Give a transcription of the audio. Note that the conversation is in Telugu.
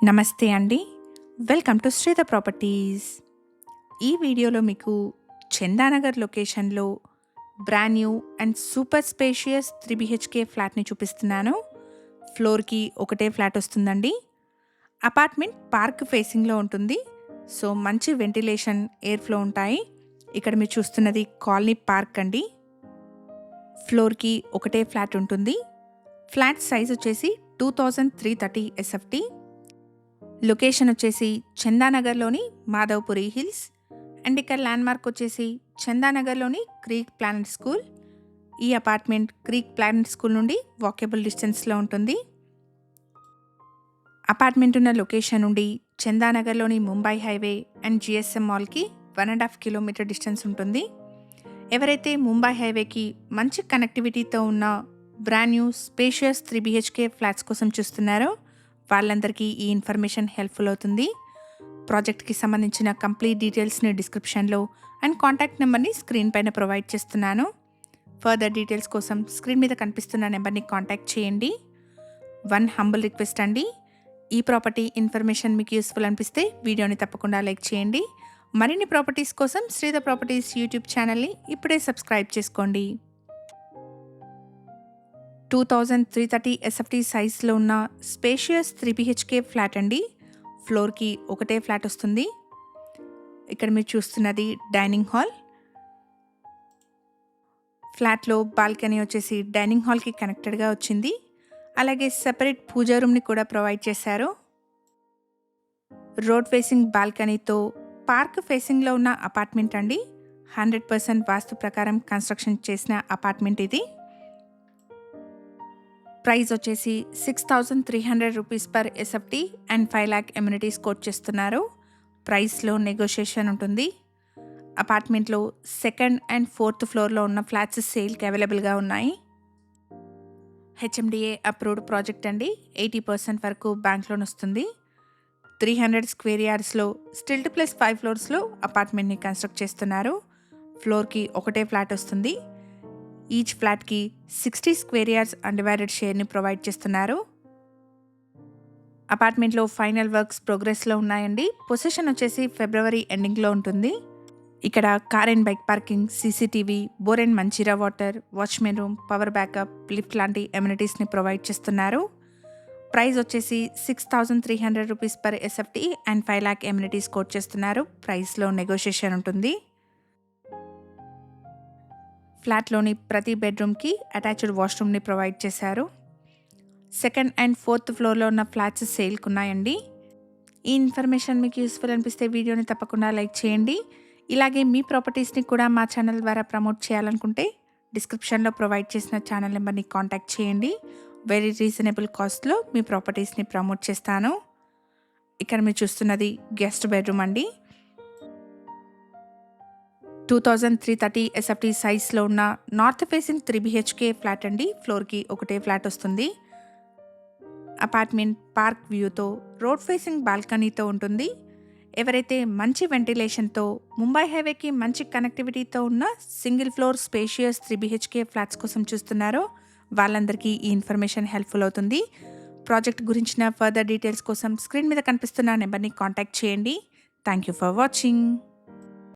నమస్తే అండి. Welcome to Sridha properties. ఈ వీడియోలో మీకు చందానగర్ లొకేషన్లో brand new and super spacious 3 BHK ఫ్లాట్ని చూపిస్తున్నాను. ఫ్లోర్కి ఒకటే ఫ్లాట్ వస్తుందండి. అపార్ట్మెంట్ పార్క్ ఫేసింగ్లో ఉంటుంది. సో మంచి వెంటిలేషన్, ఎయిర్ ఫ్లో ఉంటాయి. ఇక్కడ మీరు చూస్తున్నది కాలనీ పార్క్ అండి. ఫ్లోర్కి ఒకటే ఫ్లాట్ ఉంటుంది. ఫ్లాట్ సైజ్ వచ్చేసి 2330 SFT. లొకేషన్ వచ్చేసి చందానగర్లోని మాధవపురి హిల్స్ అండ్ ఇక్కడ ల్యాండ్మార్క్ వచ్చేసి చందానగర్లోని క్రీక్ ప్లానెట్ స్కూల్. ఈ అపార్ట్మెంట్ క్రీక్ ప్లానెట్ స్కూల్ నుండి వాకబుల్ డిస్టెన్స్లో ఉంటుంది. అపార్ట్మెంట్ ఉన్న లొకేషన్ నుండి చందానగర్లోని ముంబై హైవే అండ్ GSM మాల్కి 1.5 కిలోమీటర్ డిస్టెన్స్ ఉంటుంది. ఎవరైతే ముంబై హైవేకి మంచి కనెక్టివిటీతో ఉన్న brand new spacious 3 BHK flats కోసం చూస్తున్నారో వాళ్ళందరికీ ఈ ఇన్ఫర్మేషన్ హెల్ప్ఫుల్ అవుతుంది. ప్రాజెక్ట్కి సంబంధించిన కంప్లీట్ డీటెయిల్స్ని డిస్క్రిప్షన్లో అండ్ కాంటాక్ట్ నెంబర్ని స్క్రీన్ పైన ప్రొవైడ్ చేస్తున్నాను. ఫర్దర్ డీటెయిల్స్ కోసం స్క్రీన్ మీద కనిపిస్తున్న నెంబర్ని కాంటాక్ట్ చేయండి. వన్ హంబుల్ రిక్వెస్ట్ అండి, ఈ ప్రాపర్టీ ఇన్ఫర్మేషన్ మీకు యూస్ఫుల్ అనిపిస్తే వీడియోని తప్పకుండా లైక్ చేయండి. మరిన్ని ప్రాపర్టీస్ కోసం శ్రీధ ప్రాపర్టీస్ యూట్యూబ్ ఛానల్ని ఇప్పుడే సబ్స్క్రైబ్ చేసుకోండి. 2330 SFT సైజ్లో ఉన్న స్పేషియస్ 3 BHK ఫ్లాట్ అండి. ఫ్లోర్కి ఒకటే ఫ్లాట్ వస్తుంది. ఇక్కడ మీరు చూస్తున్నది డైనింగ్ హాల్. ఫ్లాట్లో బాల్కనీ వచ్చేసి డైనింగ్ హాల్కి కనెక్టెడ్గా వచ్చింది. అలాగే సెపరేట్ పూజా రూమ్ని కూడా ప్రొవైడ్ చేశారు. రోడ్ ఫేసింగ్ బాల్కనీతో పార్క్ ఫేసింగ్లో ఉన్న అపార్ట్మెంట్ అండి. 100% వాస్తు ప్రకారం కన్స్ట్రక్షన్ చేసిన అపార్ట్మెంట్ ఇది. ప్రైస్ వచ్చేసి 6,300 rupees per SFT and 5 lakh amenities quote చేస్తున్నారు. ప్రైస్లో నెగోషియేషన్ ఉంటుంది. అపార్ట్మెంట్లో సెకండ్ అండ్ ఫోర్త్ ఫ్లోర్లో ఉన్న ఫ్లాట్స్ సేల్కి అవైలబుల్గా ఉన్నాయి. HMDA అప్రూవ్డ్ ప్రాజెక్ట్ అండి. 80% వరకు బ్యాంక్ లోన్ వస్తుంది. 300 స్క్వేర్ యార్డ్స్లో స్టిల్ట్ ప్లస్ 5 ఫ్లోర్స్లో అపార్ట్మెంట్ని కన్స్ట్రక్ట్ చేస్తున్నారు. ఫ్లోర్కి ఒకటే ఫ్లాట్ వస్తుంది. ఈచ్ ఫ్లాట్కి 60 స్క్వేర్ యార్డ్స్ అన్డివైడెడ్ షేర్ని ప్రొవైడ్ చేస్తున్నారు. అపార్ట్మెంట్లో ఫైనల్ వర్క్స్ ప్రోగ్రెస్లో ఉన్నాయండి. పొజిషన్ వచ్చేసి ఫిబ్రవరి ఎండింగ్లో ఉంటుంది. ఇక్కడ car and bike parking, CCTV, bore and Manjira water, watchman room, power backup, lift లాంటి ఎమ్యూనిటీస్ని ప్రొవైడ్ చేస్తున్నారు. ప్రైస్ వచ్చేసి 6,300 rupees per SFT and 5 lakh amenities quote చేస్తున్నారు. ప్రైస్లో నెగోషియేషన్ ఉంటుంది. ఫ్లాట్లోని ప్రతి బెడ్రూమ్కి అటాచ్డ్ వాష్రూమ్ని ప్రొవైడ్ చేశారు. సెకండ్ అండ్ ఫోర్త్ ఫ్లోర్లో ఉన్న ఫ్లాట్స్ సేల్కి ఉన్నాయండి. ఈ ఇన్ఫర్మేషన్ మీకు యూస్ఫుల్ అనిపిస్తే వీడియోని తప్పకుండా లైక్ చేయండి. ఇలాగే మీ ప్రాపర్టీస్ని కూడా మా ఛానల్ ద్వారా ప్రమోట్ చేయాలనుకుంటే డిస్క్రిప్షన్లో ప్రొవైడ్ చేసిన ఛానల్ నెంబర్ని కాంటాక్ట్ చేయండి. వెరీ రీజనబుల్ కాస్ట్లో మీ ప్రాపర్టీస్ని ప్రమోట్ చేస్తాను. ఇక్కడ మీరు చూస్తున్నది గెస్ట్ బెడ్రూమ్ అండి. 2330 SFT సైజ్లో ఉన్న నార్త్ ఫేసింగ్ 3 BHK ఫ్లాట్ అండి. ఫ్లోర్కి ఒకటే ఫ్లాట్ వస్తుంది. అపార్ట్మెంట్ పార్క్ వ్యూతో రోడ్ ఫేసింగ్ బాల్కనీతో ఉంటుంది. ఎవరైతే మంచి వెంటిలేషన్తో ముంబై హైవేకి మంచి కనెక్టివిటీతో ఉన్న single floor spacious 3 BHK flats కోసం చూస్తున్నారో వాళ్ళందరికీ ఈ ఇన్ఫర్మేషన్ హెల్ప్ఫుల్ అవుతుంది. ప్రాజెక్ట్ గురించిన ఫర్దర్ డీటెయిల్స్ కోసం స్క్రీన్ మీద కనిపిస్తున్న నెంబర్ని కాంటాక్ట్ చేయండి. Thank you for watching.